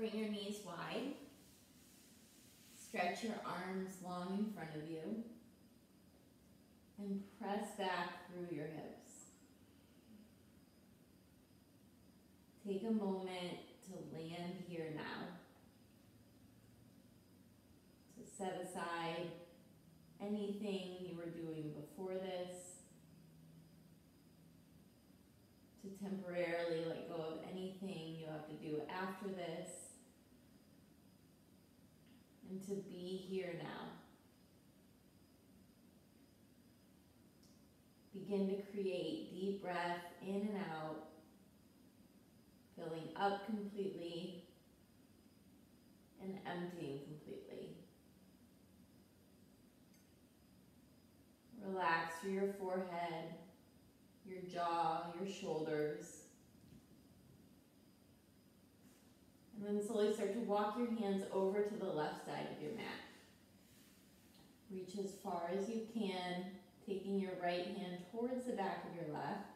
bring your knees wide. Stretch your arms long in front of you. And press back through your hips. Take a moment to land here now. To set aside anything you were doing before this. To temporarily let go of anything you have to do after this. And to be here now. Begin to create deep breath in and out, filling up completely and emptying completely. Relax through your forehead, your jaw, your shoulders. And then slowly start to walk your hands over to the left side of your mat. Reach as far as you can, taking your right hand towards the back of your left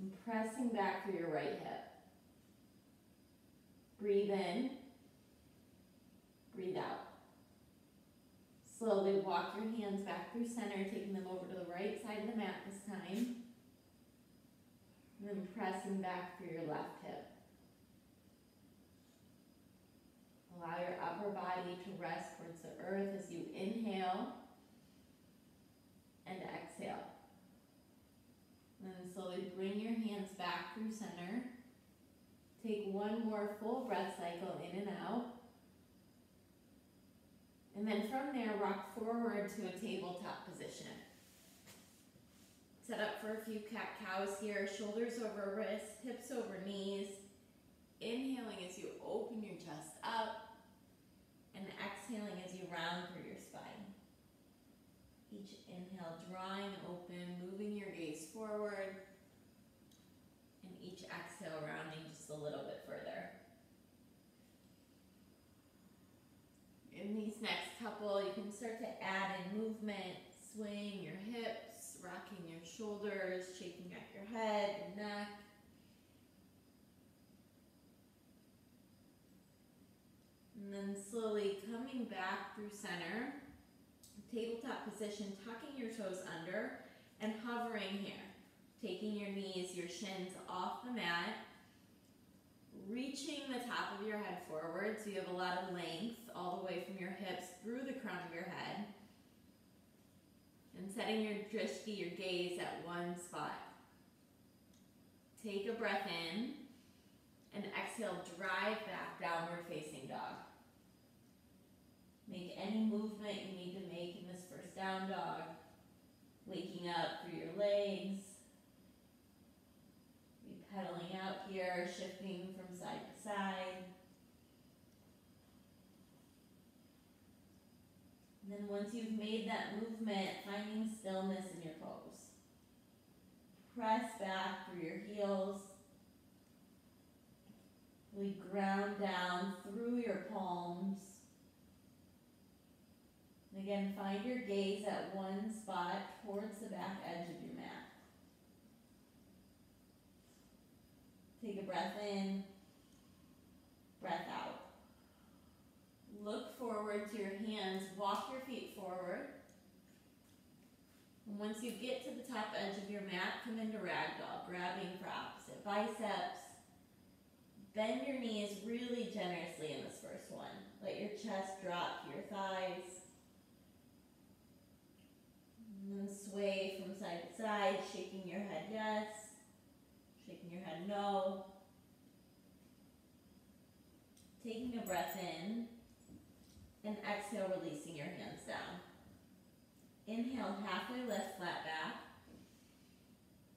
and pressing back through your right hip. Breathe in, breathe out. Slowly walk your hands back through center, taking them over to the right side of the mat this time. And then pressing back through your left hip. Allow your upper body to rest towards the earth as you inhale and exhale. And then slowly bring your hands back through center. Take one more full breath cycle in and out. And then from there, rock forward to a tabletop position. Set up for a few cat-cows here. Shoulders over wrists, hips over knees. Inhaling as you open your chest up. And exhaling as you round through your spine. Each inhale, drawing open, moving your gaze forward. And each exhale, rounding just a little bit further. In these next couple, you can start to add in movement, swaying your hips, rocking your shoulders, shaking back your head and neck. And then slowly coming back through center, tabletop position, tucking your toes under and hovering here. Taking your knees, your shins off the mat, reaching the top of your head forward so you have a lot of length all the way from your hips through the crown of your head. And setting your drishti, your gaze at one spot. Take a breath in and exhale, drive back, downward facing dog. Make any movement you need to make in this first down dog. Waking up through your legs. Be pedaling out here, shifting from side to side. And then once you've made that movement, finding stillness in your pose. Press back through your heels. Really ground down through your palms. And again, find your gaze at one spot towards the back edge of your mat. Take a breath in, breath out. Look forward to your hands, walk your feet forward. And once you get to the top edge of your mat, come into ragdoll, grabbing for opposite biceps. Bend your knees really generously in this first one. Let your chest drop to your thighs. And then sway from side to side, shaking your head yes, shaking your head no. Taking a breath in, and exhale, releasing your hands down. Inhale, halfway lift, flat back.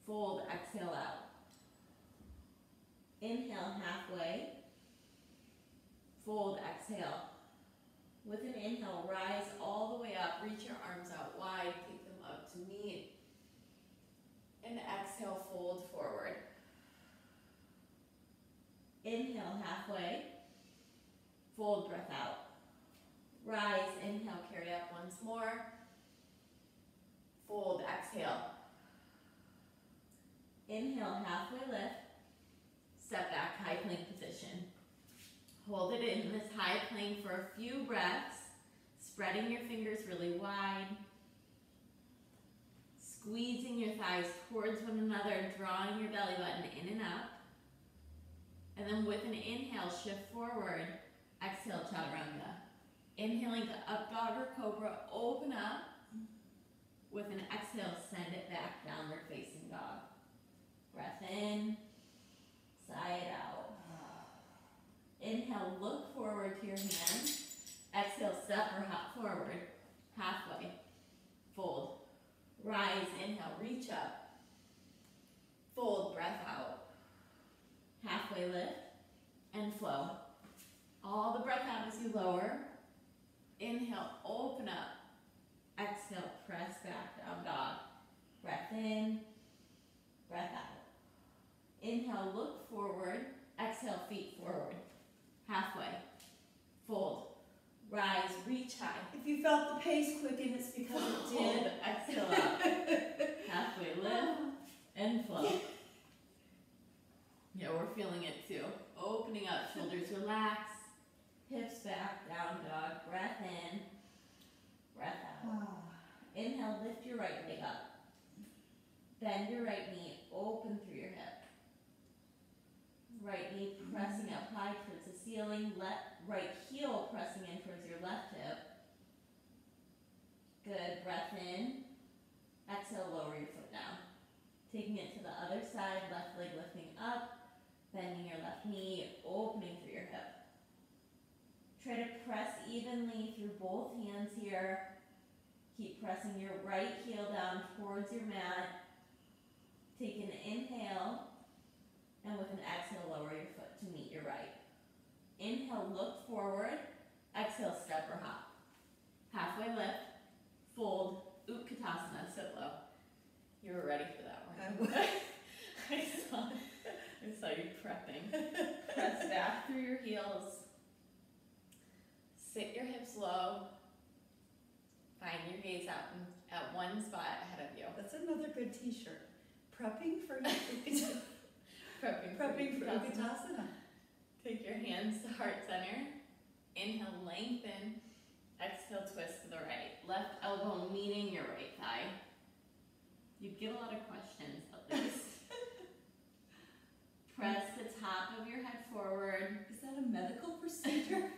Fold, exhale out. Inhale, halfway. Fold, exhale. With an inhale, rise all the way up, reach your arms out wide, take them up to meet. And exhale, fold forward. Inhale, halfway. Fold, breath out. Rise, inhale, carry up once more. Fold, exhale. Inhale, halfway lift. Step back, high plank position. Hold it in this high plank for a few breaths, spreading your fingers really wide, squeezing your thighs towards one another, drawing your belly button in and up. And then with an inhale, shift forward, exhale, chaturanga. Inhaling to up dog or cobra, open up. With an exhale, send it back, downward facing dog. Breath in, sigh it out. Inhale, look forward to your hands. Exhale, step or hop forward, halfway. Fold, rise, inhale, reach up. Fold, breath out. Halfway lift and flow. All the breath out as you lower. Inhale, open up. Exhale, press back, down dog. Breath in, breath out. Inhale, look forward. Exhale, feet forward. Halfway. Fold. Rise, reach high. If you felt the pace quicken, it's because it did. Hold, exhale out. Halfway lift and flow. Yeah, we're feeling it too. Opening up, shoulders relax. Hips back, down dog. Breath in, breath out. Inhale, lift your right leg up. Bend your right knee, open through your hip. Right knee pressing up high towards the ceiling. Right heel pressing in towards your left hip. Good, breath in. Exhale, lower your foot down. Taking it to the other side, left leg lifting up. Bending your left knee, opening through your hip. Try to press evenly through both hands here. Keep pressing your right heel down towards your mat. Take an inhale, and with an exhale, lower your foot to meet your right. Inhale, look forward. Exhale, step or hop. Halfway lift, fold, Utkatasana, sit low. You were ready for that one. I saw you prepping. Press back through your heels. Sit your hips low. Find your gaze out at one spot ahead of you. That's another good t-shirt. Prepping for Prepping for Utkatasana. Take your hands to heart center. Inhale, lengthen. Exhale, twist to the right. Left elbow meeting your right thigh. You'd get a lot of questions at least. Press the top of your head forward. Is that a medical procedure?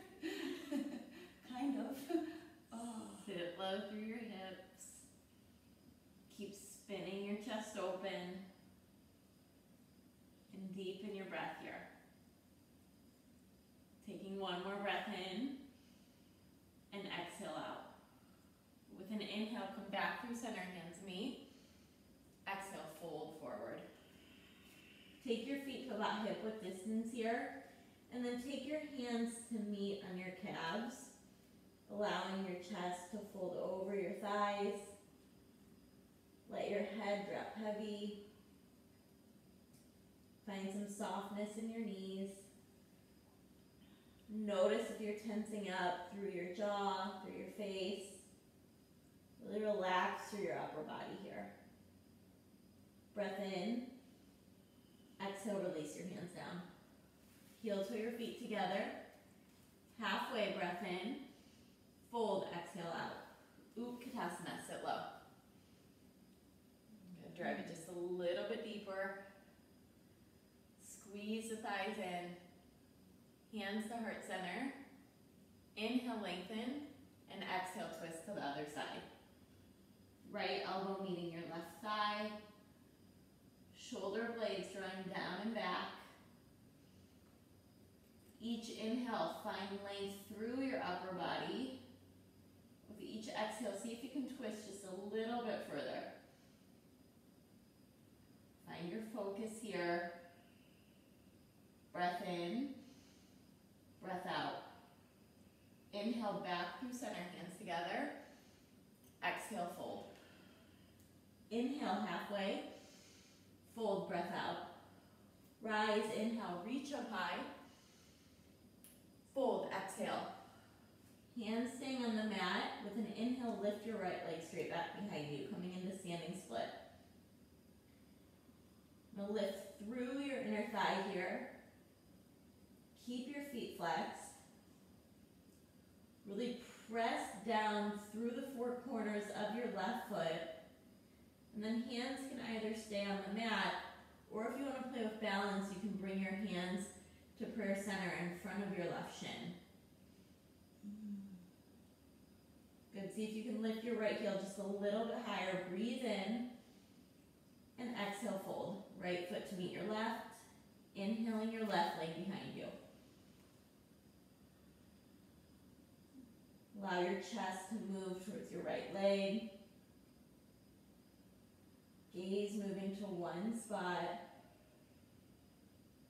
Kind of. Oh. Sit low through your hips. Keep spinning your chest open. And deepen your breath here. Taking one more breath in. And exhale out. With an inhale, come back through center, hands meet. Exhale, fold forward. Take your feet to about hip width distance here. And then take your hands to meet on your calves, allowing your chest to fold over your thighs. Let your head drop heavy. Find some softness in your knees. Notice if you're tensing up through your jaw, through your face. Really relax through your upper body here. Breath in. Exhale, release your hands down. Heel to your feet together. Halfway, breath in. Fold, exhale out. Utkatasana, sit low. I'm going to drive it just a little bit deeper. Squeeze the thighs in. Hands to heart center. Inhale, lengthen. And exhale, twist to the other side. Right elbow meeting your left thigh. Shoulder blades drawing down and back. Each inhale, find length through your upper body. With each exhale, see if you can twist just a little bit further. Find your focus here. Breath in, breath out. Inhale back through center, hands together. Exhale, fold. Inhale halfway. Fold, breath out. Rise, inhale, reach up high. Fold, exhale. Hands staying on the mat. With an inhale, lift your right leg straight back behind you, coming into standing split. Now lift through your inner thigh here. Keep your feet flexed. Really press down through the four corners of your left foot. And then hands can either stay on the mat, or if you want to play with balance, you can bring your hands to prayer center in front of your left shin. Good, see if you can lift your right heel just a little bit higher. Breathe in, and exhale, fold. Right foot to meet your left, inhaling your left leg behind you. Allow your chest to move towards your right leg. Gaze moving to one spot.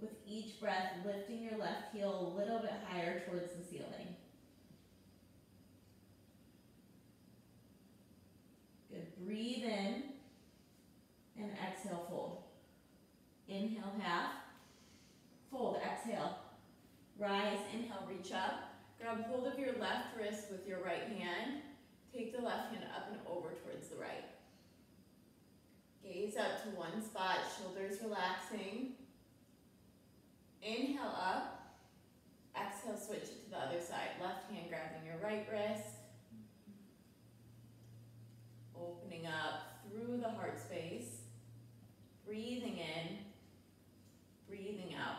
With each breath, lifting your left heel a little bit higher towards the ceiling. Good, breathe in and exhale, fold. Inhale, half. Fold, exhale. Rise, inhale, reach up. Grab hold of your left wrist with your right hand. Take the left hand up and over towards the right. Gaze up to one spot, shoulders relaxing. Inhale up. Exhale, switch it to the other side. Left hand grabbing your right wrist. Opening up through the heart space. Breathing in. Breathing out.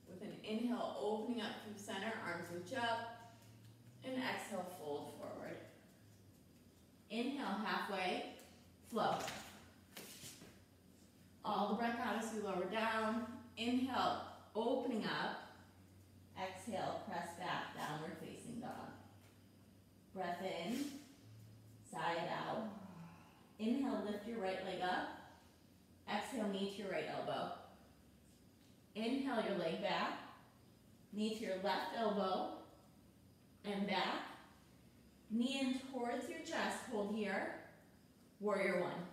With an inhale, opening up through center, arms reach up. And exhale, fold forward. Inhale, halfway, flow. All the breath out as you lower down. Inhale, opening up. Exhale, press back, downward facing dog. Breath in, side out. Inhale, lift your right leg up. Exhale, knee to your right elbow. Inhale your leg back. Knee to your left elbow. And back. Knee in towards your chest, hold here. Warrior one.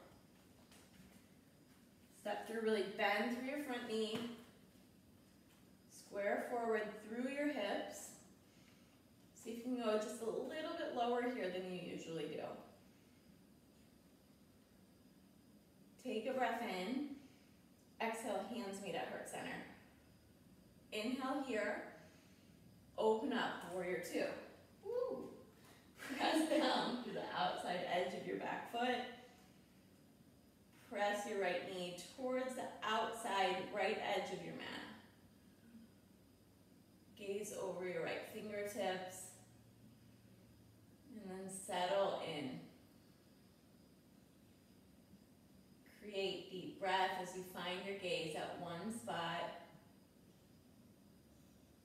Step through, really bend through your front knee. Square forward through your hips. See if you can go just a little bit lower here than you usually do. Take a breath in. Exhale, hands meet at heart center. Inhale here. Open up, warrior two. Woo. Press down to the outside edge of your back foot. Press your right knee towards the outside right edge of your mat. Gaze over your right fingertips. And then settle in. Create deep breath as you find your gaze at one spot.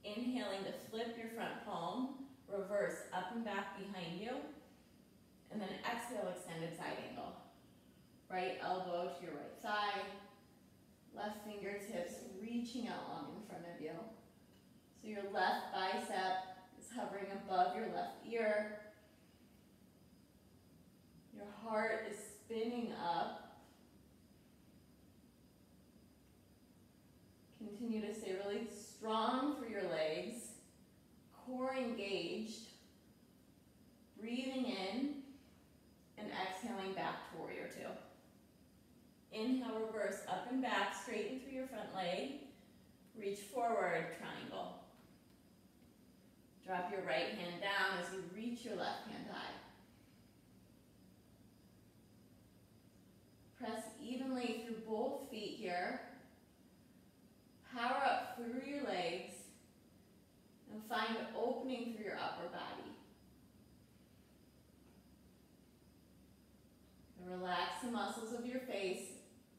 Inhaling to flip your front palm, reverse up and back behind you. And then exhale, extended side angle. Right elbow to your right thigh. Left fingertips reaching out long in front of you. So your left bicep is hovering above your left ear. Your heart is spinning up. Continue to stay really strong through your legs. Core engaged. Breathing in and exhaling back to warrior two. Inhale, reverse up and back, straighten through your front leg. Reach forward, triangle. Drop your right hand down as you reach your left hand high. Press evenly through both feet here. Power up through your legs. And find opening through your upper body. And relax the muscles of your face.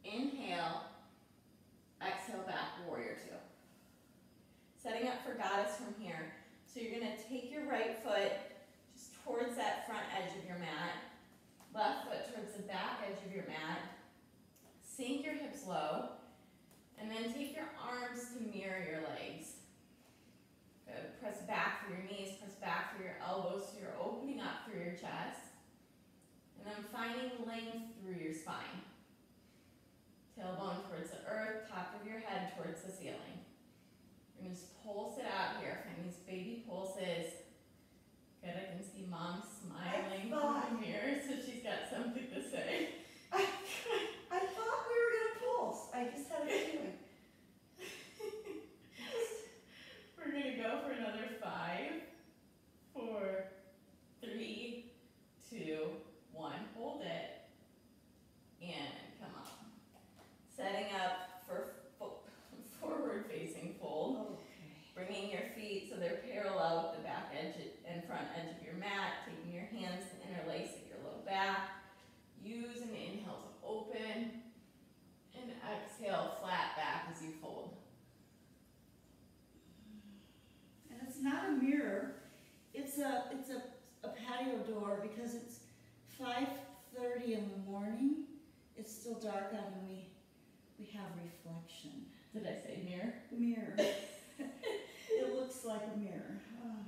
Inhale. Exhale back, warrior two. Setting up for goddess from here. So you're going to take your right foot just towards that front edge of your mat. Left foot towards the back edge of your mat. Sink your hips low. And then take your arms to mirror your legs. Good. Press back through your knees. Press back through your elbows so you're opening up through your chest. And then finding length through your spine. Tailbone towards the earth, top of your head towards the ceiling. You're going to just pulse it out here. Find these baby pulses. Good, I can see mom smiling from here, so she's got something to say. I thought we were going to pulse. I just had a feeling. so they're parallel with the back edge and front edge of your mat, taking your hands to interlace at your low back. Use an inhale to open, and exhale, flat back as you fold. And it's not a mirror, it's a patio door because it's 5:30 in the morning. It's still dark out and we have reflection. Did I say mirror? Mirror. It looks like a mirror. Oh.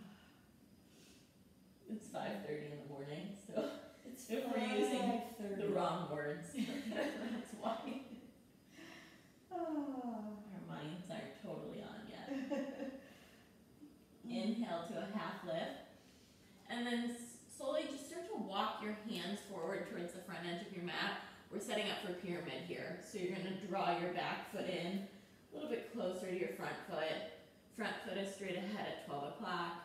It's 5:30 in the morning, so It's if we're using 5:30. the wrong words, that's why. Oh. Our minds aren't totally on yet. Inhale to a half lift, and then slowly just start to walk your hands forward towards the front edge of your mat. We're setting up for pyramid here, so you're going to draw your back foot in a little bit closer to your front foot. Front foot is straight ahead at 12 o'clock,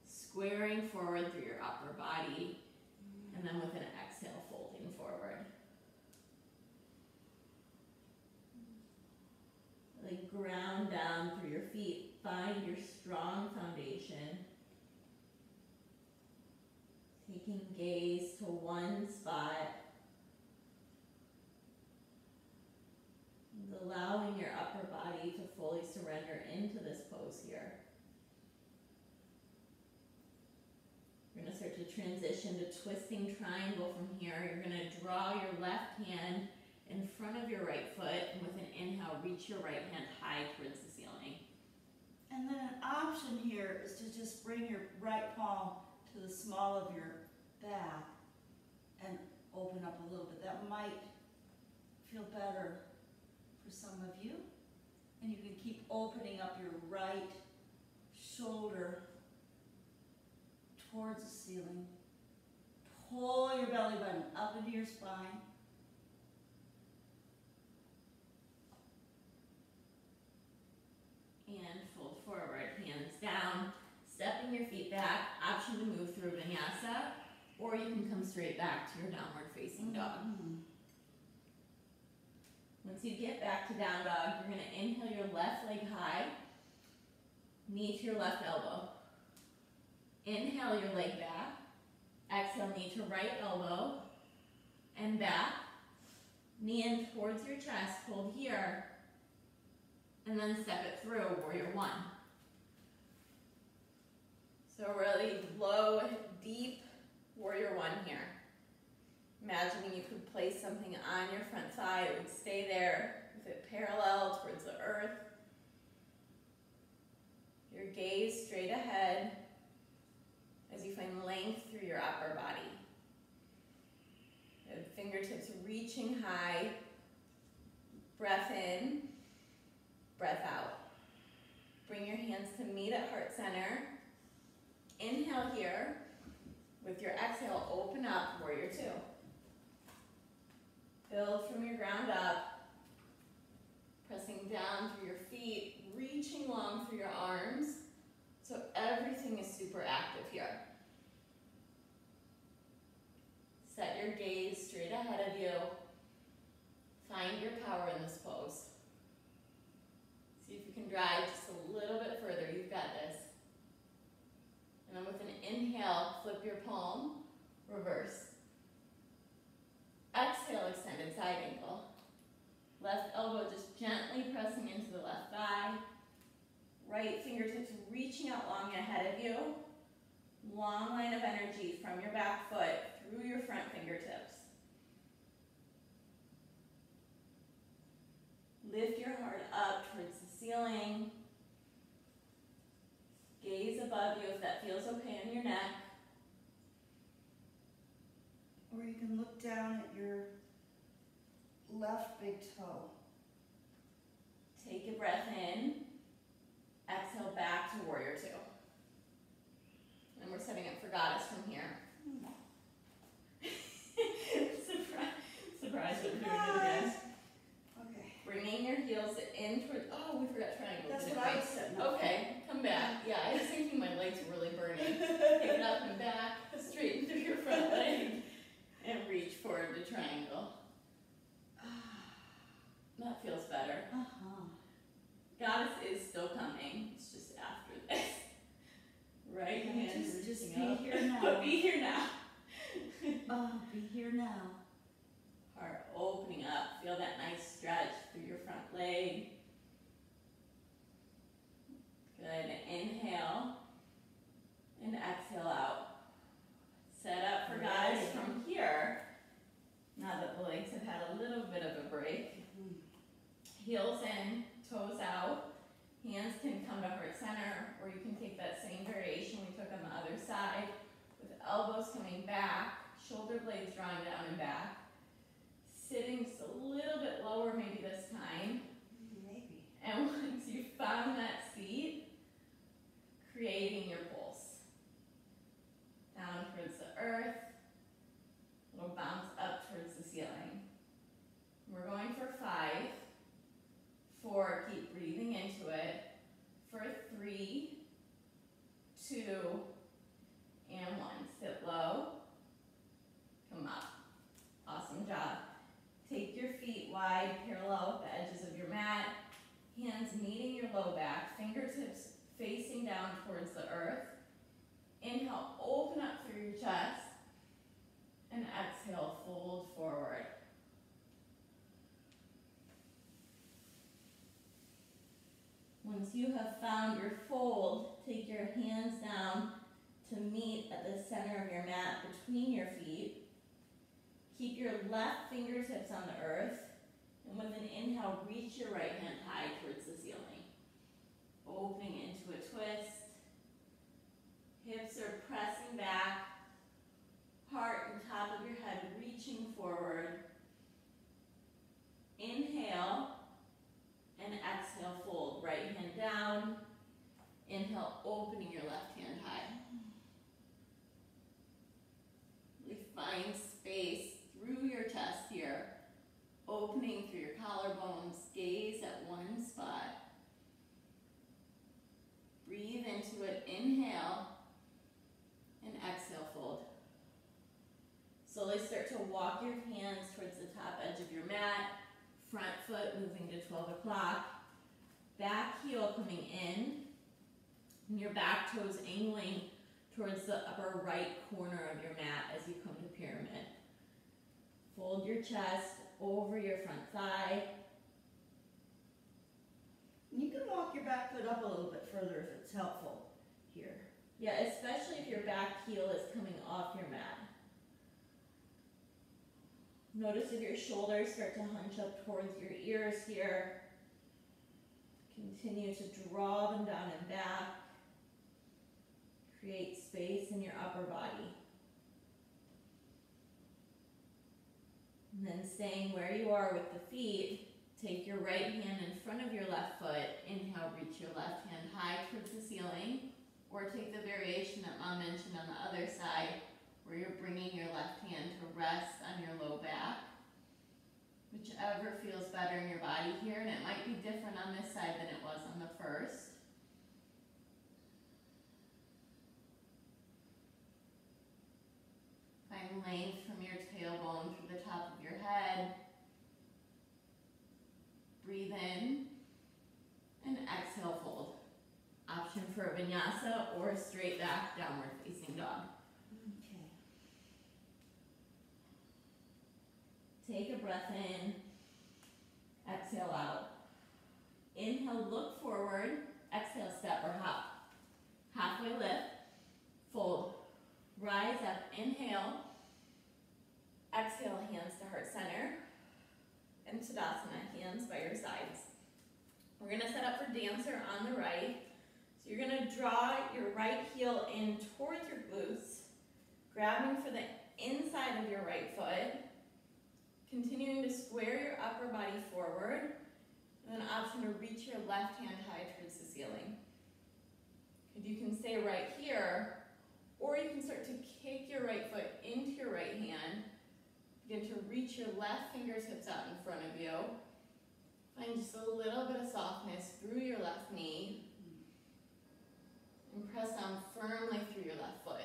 squaring forward through your upper body, and then with an exhale, folding forward. Like ground down through your feet. Find your strong foundation. Taking gaze to one spot. And allowing your upper body to fully surrender into this pose here. You're going to start to transition to twisting triangle from here. You're going to draw your left hand in front of your right foot, and with an inhale, reach your right hand high towards the ceiling. And then an option here is to just bring your right palm to the small of your back and open up a little bit. That might feel better for some of you. And you can keep opening up your right shoulder towards the ceiling. Pull your belly button up into your spine. And fold forward, hands down, stepping your feet back, option to move through vinyasa, or you can come straight back to your downward facing dog. Once you get back to down dog, you're going to inhale your left leg high, knee to your left elbow. Inhale your leg back, exhale knee to right elbow, and back, knee in towards your chest, hold here, and then step it through, warrior one. So really low, deep warrior one here. Imagining you could place something on your front thigh, it would stay there with it parallel towards the earth. Your gaze straight ahead as you find length through your upper body. The fingertips reaching high, breath in, breath out. Bring your hands to meet at heart center. Inhale here. With your exhale, open up, warrior two. Build from your ground up. Pressing down through your feet, reaching long through your arms. So everything is super active here. Set your gaze straight ahead of you. Find your power in this pose. See if you can drive just a little bit further. You've got this. And then with an inhale, flip your palm, reverse. Exhale, extended side angle. Left elbow just gently pressing into the left thigh. Right fingertips reaching out long ahead of you. Long line of energy from your back foot through your front fingertips. Lift your heart up towards the ceiling. Gaze above you if that feels okay on your neck. Or you can look down at your left big toe. Take a breath in. Exhale back to warrior two. And we're setting up for goddess from here. Surprise what we're doing it again. Okay. Bringing your heels in toward, oh, we forgot triangle. That's didn't what I we? was setting up. Okay, come back. Yeah, I was thinking my legs were really burning. Pick it up and back, straighten through your front leg, and reach forward to triangle. That feels better. Uh-huh. Goddess is still coming. It's just after this. Just You know? be here now. But be here now. Oh, be here now. Heart opening up. Feel that nice stretch through your front leg. Good. Inhale and exhale out. Set up for guys from here. Now that the legs have had a little bit of a break. Heels in, toes out. Hands can come to heart center, or you can take that same variation we took on the other side with elbows coming back, shoulder blades drawing down and back. Sitting just a little bit lower maybe this time. Maybe. And once you've found that seat, creating your pulse. Down towards the earth, little bounce up towards the ceiling. We're going for 5, 4, keep breathing into it, for 3, 2, and 1. Sit low, come up. Awesome job. Take your feet wide, parallel with the edges of your mat, hands meeting your low back, fingertips facing down towards the earth. Inhale, open up through your chest, and exhale, fold forward. Once you have found your fold, take your hands down to meet at the center of your mat between your feet. Keep your left fingertips on the earth, and with an inhale, reach your right hand high towards the ceiling. Opening into a twist. Hips are pressing back. Heart and top of your head reaching forward. Inhale and exhale, fold. Right hand down. Inhale, opening your left hand high. Really find space through your chest here. Opening through your collarbones. Gaze at one spot. Breathe into it. Inhale and exhale, fold. Slowly start to walk your hands towards the top edge of your mat. Front foot moving to 12 o'clock. Back heel coming in. And your back toes angling towards the upper right corner of your mat as you come to pyramid. Fold your chest over your front thigh. You can walk your back foot up a little bit further if it's helpful here. Yeah, especially if your back heel is coming off your mat. Notice if your shoulders start to hunch up towards your ears here. Continue to draw them down and back. Create space in your upper body. And then staying where you are with the feet, take your right hand in front of your left foot. Inhale, reach your left hand high towards the ceiling. Or take the variation that Mom mentioned on the other side, where you're bringing your left hand to rest on your low back. Whichever feels better in your body here, and it might be different on this side than it was on the first. Find length from your tailbone through the top of your head. Breathe in and exhale, fold. Option for a vinyasa or straight back downward facing dog. Okay. Take a breath in, exhale out. Inhale, look forward, exhale, step or hop. Halfway lift, fold, rise up, inhale, exhale, hands to heart center, and Tadasana, hands by your sides. We're gonna set up for dancer on the right. So you're gonna draw your right heel in towards your glutes, grabbing for the inside of your right foot, continuing to square your upper body forward, and then option to reach your left hand high towards the ceiling. You can stay right here, or you can start to kick your right foot into your right hand, begin to reach your left fingertips out in front of you. Find just a little bit of softness through your left knee, and press down firmly through your left foot.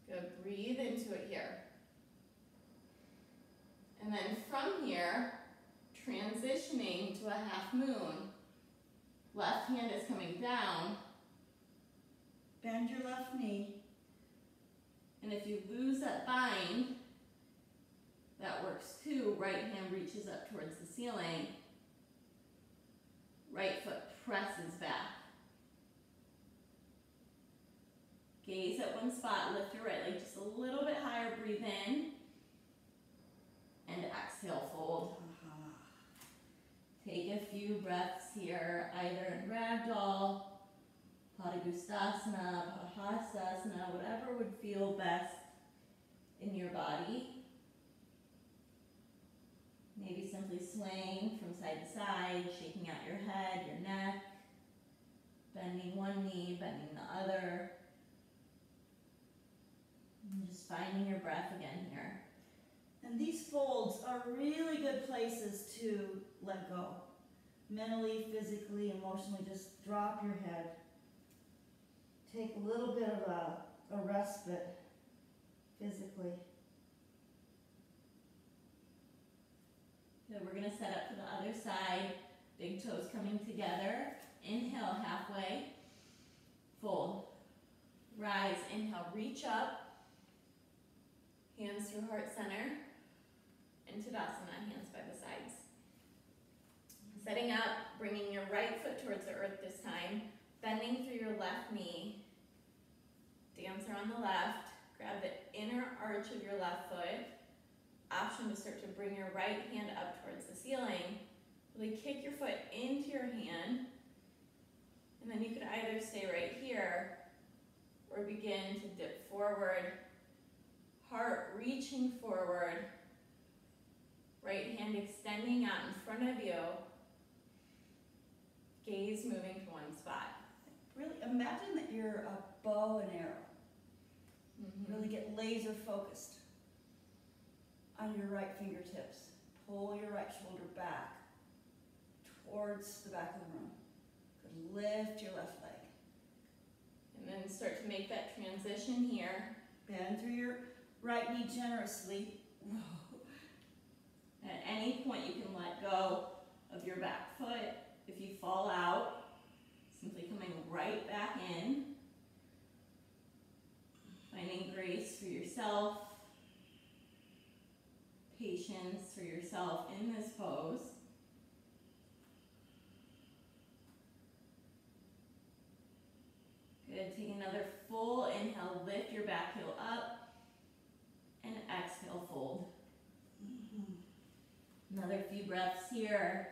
Good, breathe into it here. And then from here, transitioning to a half moon. Left hand is coming down. Bend bend your left knee. And if you lose that bind, that works too. Right hand reaches up towards the ceiling. Right foot presses back. Gaze at one spot, lift your right leg just a little bit higher, breathe in, and exhale, fold. Take a few breaths here, either in Ragdoll, Padangusthasana, Padahastasana, whatever would feel best in your body. Maybe simply swaying from side to side, shaking out your head, your neck, bending one knee, bending the other. And just finding your breath again here. And these folds are really good places to let go. Mentally, physically, emotionally, just drop your head. Take a little bit of a respite physically. Good, we're gonna set up for the other side. Big toes coming together. Inhale, halfway. Fold. Rise, inhale, reach up. Hands through heart center. Into Tadasana, hands by the sides. Setting up, bringing your right foot towards the earth this time. Bending through your left knee. Dancer on the left. Grab the inner arch of your left foot. Option to start to bring your right hand up towards the ceiling. Really kick your foot into your hand. And then you could either stay right here or begin to dip forward. Heart reaching forward. Right hand extending out in front of you. Gaze moving to one spot. Really imagine that you're a bow and arrow. Really get laser focused on your right fingertips. Pull your right shoulder back towards the back of the room. Good. Lift your left leg. And then start to make that transition here. Bend through your right knee generously. At any point you can let go of your back foot. If you fall out, simply coming right back in. Finding grace for yourself. Patience for yourself in this pose. Good, take another full inhale, lift your back heel up, and exhale, fold. Another few breaths here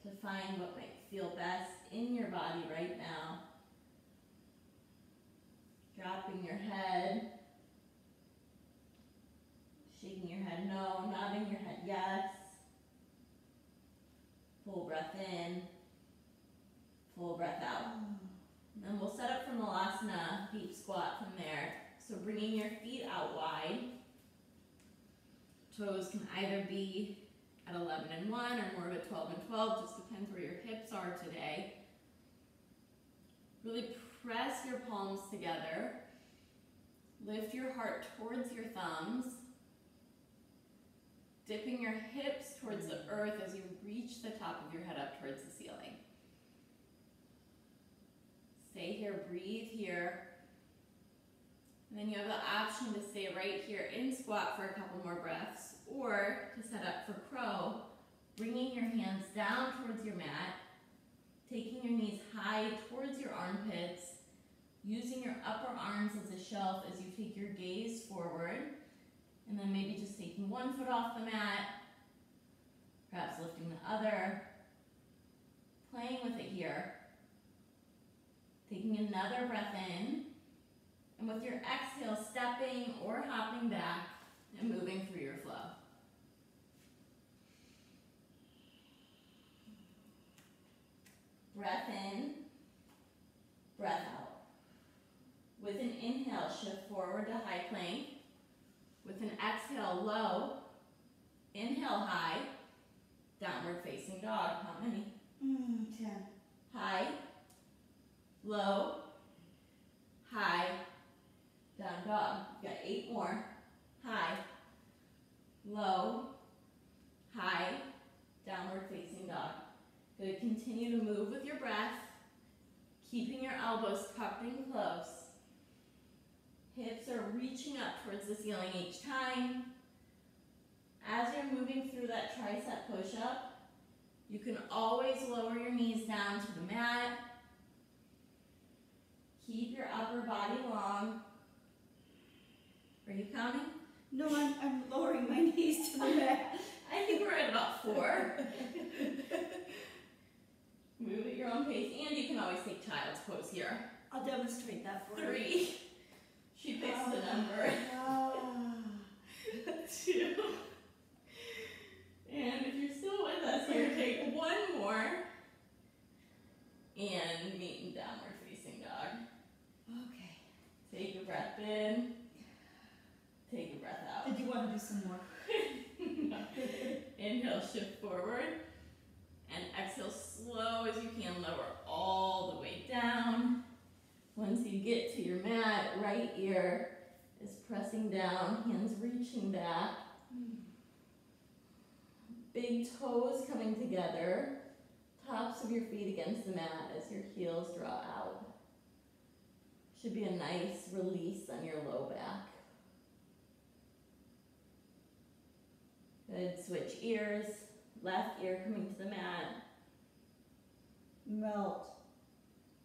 to find what might feel best in your body right now. Dropping your head, shaking your head no, nodding your head yes. Full breath in, full breath out. And then we'll set up for Malasana, deep squat from there. So bringing your feet out wide. Toes can either be at 11 and 1 or more of a 12 and 12, just depends where your hips are today. Really press your palms together. Lift your heart towards your thumbs. Dipping your hips towards the earth as you reach the top of your head up towards the ceiling. Stay here, breathe here. And then you have the option to stay right here in squat for a couple more breaths, or to set up for crow, bringing your hands down towards your mat, taking your knees high towards your armpits, using your upper arms as a shelf as you take your gaze forward, and then maybe just taking one foot off the mat, perhaps lifting the other, playing with it here. Taking another breath in, and with your exhale, stepping or hopping back and moving through your flow. Breath in, breath out. With an inhale, shift forward to high plank. With an exhale, low. Inhale, high. Downward facing dog. How many? 10. High. Low, high, down dog. You've got 8 more. High, low, high, downward facing dog. Good, continue to move with your breath. Keeping your elbows tucked in close. Hips are reaching up towards the ceiling each time. As you're moving through that tricep push-up, you can always lower your knees down to the mat. Keep your upper body long. Are you counting? No, I'm lowering my knees to the mat. I think we're at about 4. Move at your own pace, and you can always take child's pose here. I'll demonstrate that for you. 3. She picks the number. 2. And if you're still with us here, take 1 more. And meet in downward facing dog. Okay. Take a breath in. Take a breath out. Did you want to do some more? No. Inhale, shift forward. And exhale, slow as you can, lower all the way down. Once you get to your mat, right ear is pressing down, hands reaching back. Big toes coming together, tops of your feet against the mat as your heels draw out. Should be a nice release on your low back. Good, switch ears, left ear coming to the mat. Melt.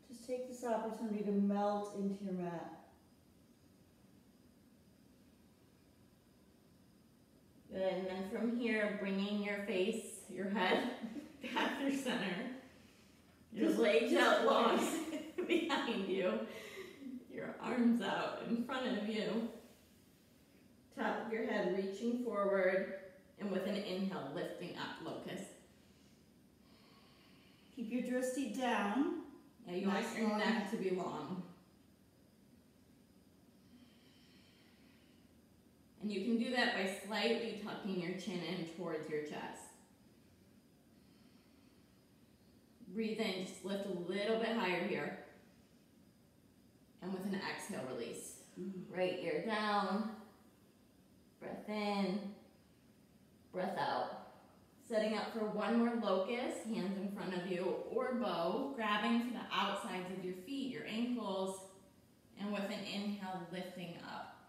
Just take this opportunity to melt into your mat. Good, and then from here, bringing your face, your head back through center. Your legs out long behind you. Your arms out in front of you. Top of your head reaching forward, and with an inhale, lifting up, locust. Keep your drishti down. Yeah, you want your neck to be long. And you can do that by slightly tucking your chin in towards your chest. Breathe in, just lift a little bit higher here. And with an exhale, release. Right ear down. Breath in. Breath out. Setting up for 1 more locust, hands in front of you, or bow, grabbing to the outsides of your feet, your ankles, and with an inhale, lifting up.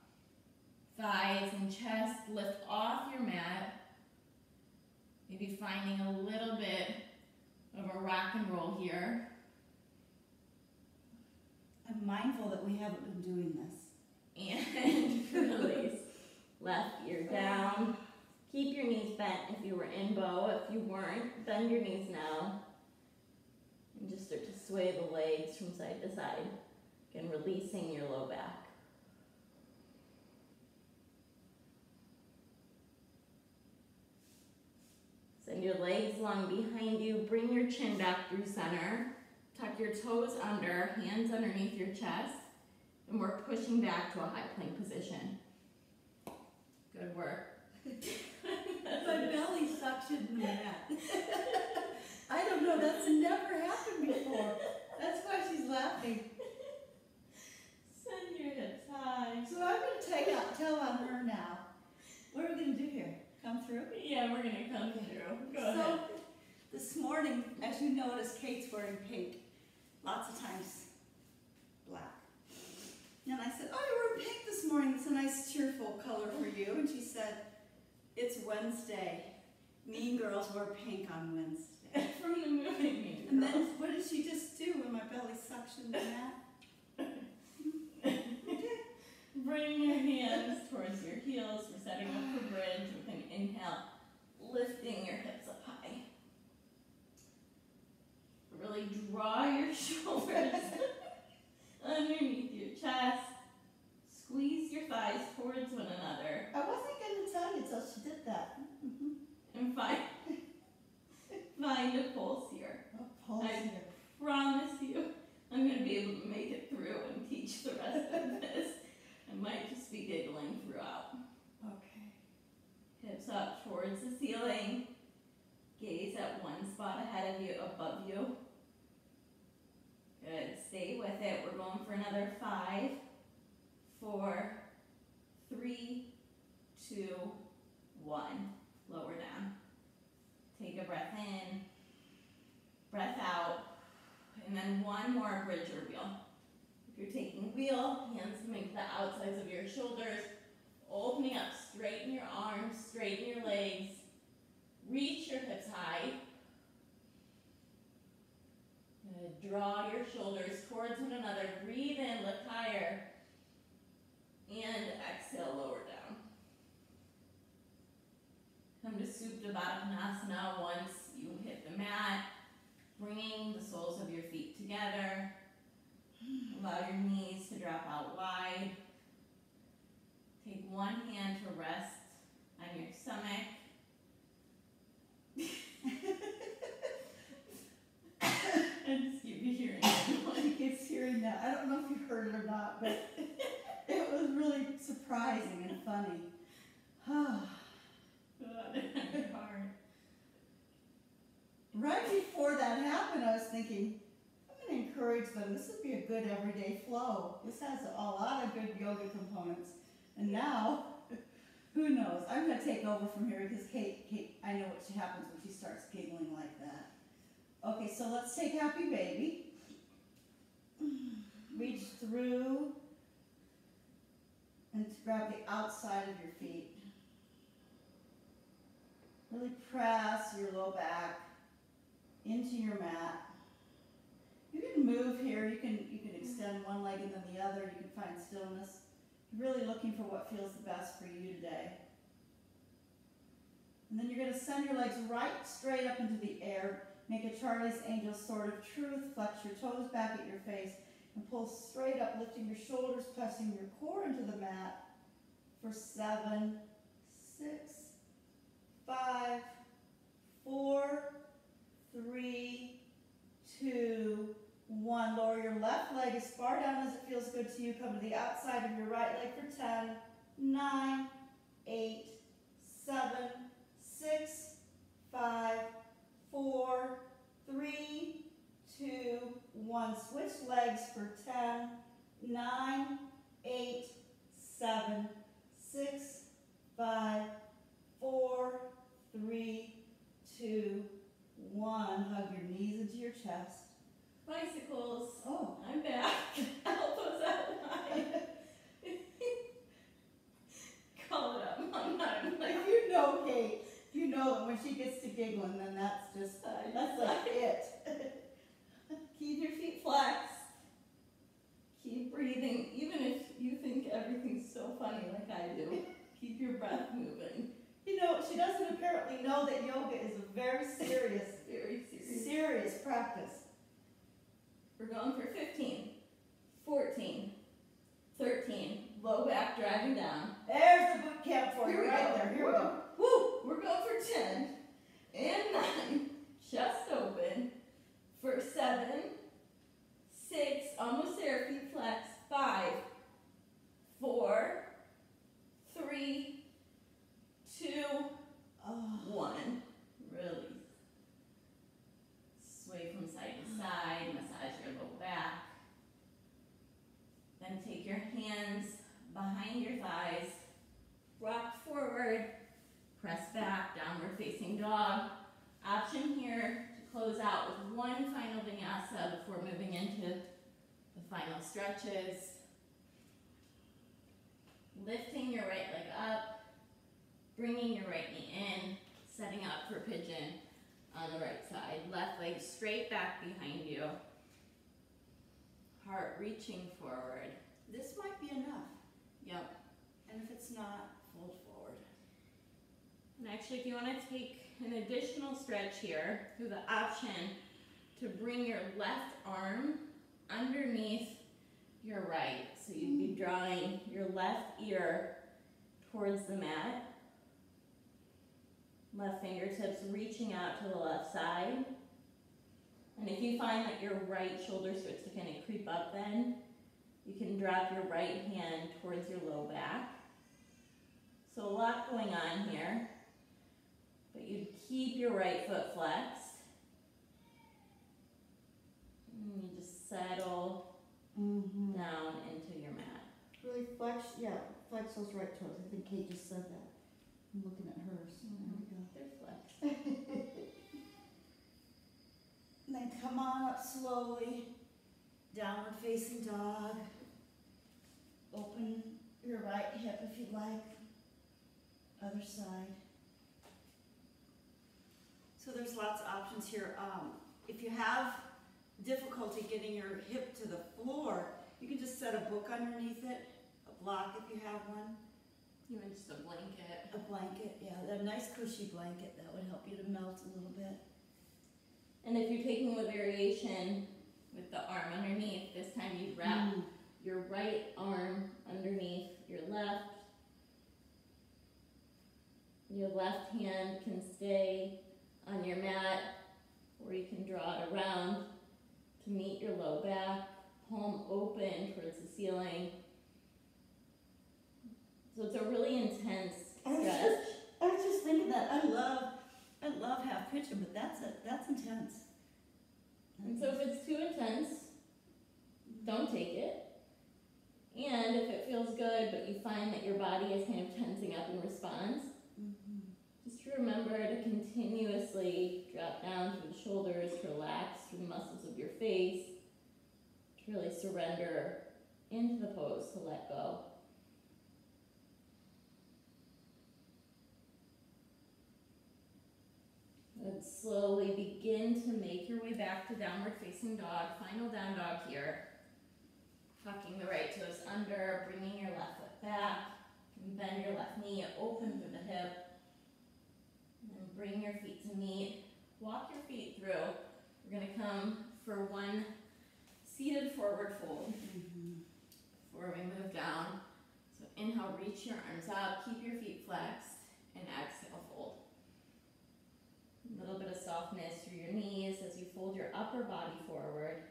Thighs and chest lift off your mat, maybe finding a little bit of a rock and roll here. I'm mindful that we haven't been doing this. And release. Left ear down. Keep your knees bent if you were in bow. If you weren't, bend your knees now. And just start to sway the legs from side to side. Again, releasing your low back. Send your legs long behind you. Bring your chin back through center. Tuck your toes under, hands underneath your chest. And we're pushing back to a high plank position. Good work. My belly suctioned in the mat. I don't know, that's never happened before. That's why she's laughing. Send your hips high. So I'm going to tell on her now. What are we going to do here? Come through? Yeah, we're going to come through. Go ahead. So, this morning, as you notice, Kate's wearing pink. Lots of times, black. And I said, oh, you're wearing pink this morning. It's a nice, cheerful color for you. And she said, it's Wednesday. Mean girls wear pink on Wednesday. From the movie Mean And Girls. then, what did she just do when my belly suctioned the mat? Okay. Bring your hands towards your heels. We're setting up for bridge with an inhale, lifting your hips up high. Really draw your shoulders underneath your chest. Squeeze your thighs towards one another. I wasn't going to tell you until she did that. And find a pulse here. Pulse I here. promise you, I'm going to be able to make it through and teach the rest of this. I might just be giggling throughout. Okay. Hips up towards the ceiling. Gaze at one spot ahead of you, above you. Good. Stay with it. We're going for another 5, 4, 3, 2, 1. Lower down. Take a breath in. Breath out. And then one more bridge or wheel. If you're taking wheel, hands coming to the outsides of your shoulders, opening up, straighten your arms, straighten your legs, reach your hips high. Draw your shoulders towards one another, breathe in, lift higher, and exhale, lower down. Come to Supta Baddha Konasana once you hit the mat, bringing the soles of your feet together. Allow your knees to drop out wide. Take one hand to rest on your stomach. And just keep hearing it. She keeps hearing that. I don't know if you heard it or not, but it was really surprising and funny. God, hard. Right before that happened, I was thinking, I'm going to encourage them. This would be a good everyday flow. This has a lot of good yoga components. And now, who knows? I'm going to take over from here because Kate, I know what happens when she starts giggling like that. Okay, so let's take Happy Baby. Reach through and grab the outside of your feet. Really press your low back into your mat. You can move here. You can extend one leg and then the other. You can find stillness. You're really looking for what feels the best for you today. And then you're going to send your legs right straight up into the air. Make a Charlie's Angel Sword of Truth. Flex your toes back at your face and pull straight up, lifting your shoulders, pressing your core into the mat for 7, 6, 5, 4, 3, 2, 1. Lower your left leg as far down as it feels good to you. Come to the outside of your right leg for 10, 9, 8, 7, 6, 5, 4, 3, 2, 1. Switch legs for 10, 9, 8, 7, 6, 5, 4, 3, 2, 1. Hug your knees into your chest. Bicycles. Oh. I'm back. Elbows out wide. Call it up. I'm not like, If you know Kate, you know that when she gets to giggling, then that's like it. keep your feet flexed. Keep breathing. Even if you think everything's so funny like I do, keep your breath moving. You know, she doesn't apparently know that yoga is a very serious, serious practice. We're going for 15, 14, 13. Low back driving down. There's the boot camp for you Here we right go. there. Here we go. Woo! We're going for 10 and 9. Chest open. For 7, 6, almost there, feet flex. 5, 4, 3, 2, 1. Release. Sway from side to side, massage your low back. Then take your hands behind your thighs, rock forward, press back, downward facing dog. Option here to close out with one final vinyasa before moving into the final stretches. Lifting your right leg up, bringing your right knee in, setting up for pigeon on the right side. Left leg straight back behind you. Heart reaching forward. This might be enough. Yep. And if it's not, fold forward. And actually, if you want to take an additional stretch here, through the option to bring your left arm underneath your right. So you'd be drawing your left ear towards the mat. Left fingertips reaching out to the left side. And if you find that your right shoulder starts to kind of creep up then, you can drop your right hand towards your low back. So a lot going on here. But you keep your right foot flexed. And you just settle down into your mat. Really flex those right toes. I think Kate just said that. I'm looking at hers. There we go. They're flexed. then come on up slowly, downward facing dog. Open your right hip if you'd like. Other side. So there's lots of options here. If you have difficulty getting your hip to the floor, you can just set a book underneath it, a block if you have one. Even just a blanket. A blanket, yeah, a nice cushy blanket that would help you to melt a little bit. And if you're taking the variation with the arm underneath, this time you wrap your right arm underneath your left. Your left hand can stay on your mat, or you can draw it around to meet your low back, palm open towards the ceiling. So it's a really intense stretch. I was just thinking that I love half pigeon, but that's intense. And so if it's too intense, don't take it. And if it feels good, but you find that your body is kind of tensing up in response, just remember to continuously drop down through the shoulders, to relax through the muscles of your face, to really surrender into the pose, to let go. And slowly begin to make your way back to downward facing dog, final down dog here. Tucking the right toes under, bringing your left foot back, and bend your left knee, open through the hip, and then bring your feet to meet. Walk your feet through. We're going to come for one seated forward fold before we move down. So inhale, reach your arms up, keep your feet flexed, and exhale, fold. A little bit of softness through your knees as you fold your upper body forward.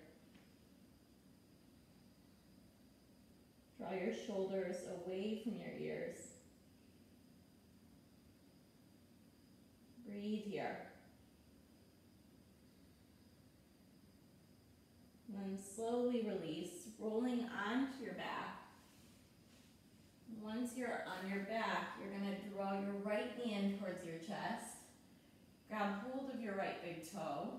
Draw your shoulders away from your ears. Breathe here. And then slowly release, rolling onto your back. Once you're on your back, you're going to draw your right knee in towards your chest. Grab hold of your right big toe.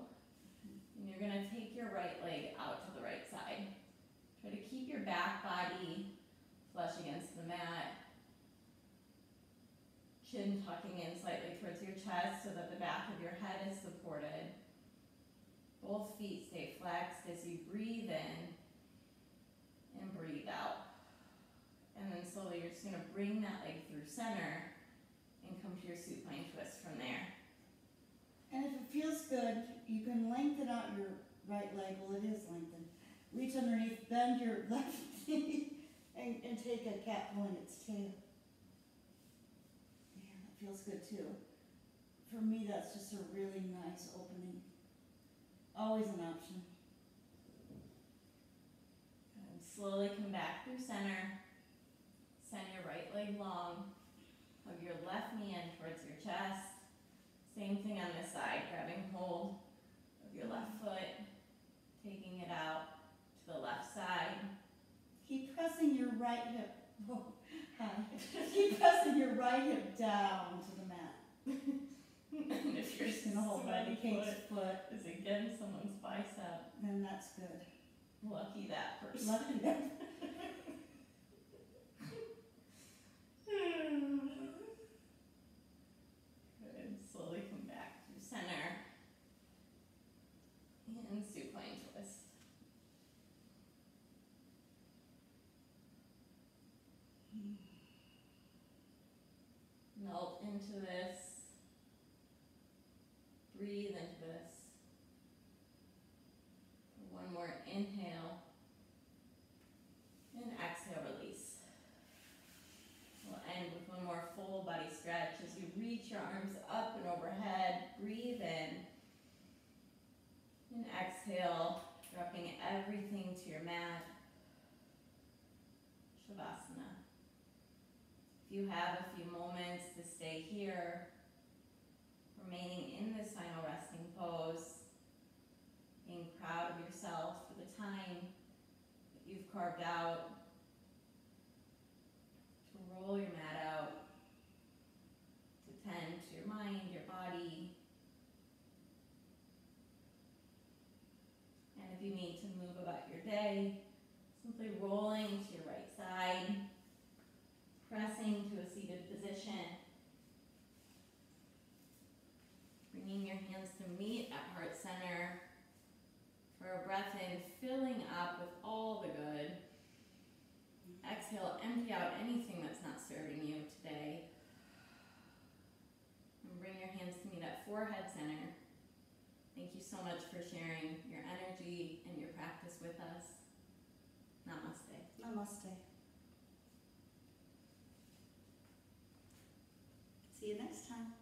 And you're going to take your right leg out to the right side. Try to keep your back body flush against the mat. Chin tucking in slightly towards your chest so that the back of your head is supported. Both feet stay flexed as you breathe in and breathe out. And then slowly you're just going to bring that leg through center and come to your supine twist from there. And if it feels good, you can lengthen out your right leg. Well, it is lengthened. Reach underneath, bend your left knee, and take a cat pulling its tail. Yeah, that feels good too. For me, that's just a really nice opening. Always an option. And slowly come back through center. Send your right leg long. Hug your left knee in towards your chest. Same thing on this side, grabbing hold of your left foot, taking it out to the left side. Keep pressing your right hip. Oh, hi. Keep pressing your right hip down to the mat. And if you're Just gonna hold by the cake's foot, is against someone's bicep, then that's good. lucky that person. Lucky that. Good. Slowly come back through center. And supine twist. Melt into this. Breathe into this. One more inhale. And exhale, release. We'll end with one more full body stretch as you reach your arms up and overhead. Breathe in. And exhale, dropping everything to your mat. Shavasana. If you have a few moments to stay here, remaining in this final resting pose, being proud of yourself for the time that you've carved out to roll your mat out, to tend to your mind, your body. Simply rolling to your right side, pressing to a seated position. Bringing your hands to meet at heart center for a breath in, filling up with all the good. Exhale, empty out anything that's not serving you today. And bring your hands to meet at forehead center. Thank you so much for sharing your energy and your practice with us. Namaste. Namaste. See you next time.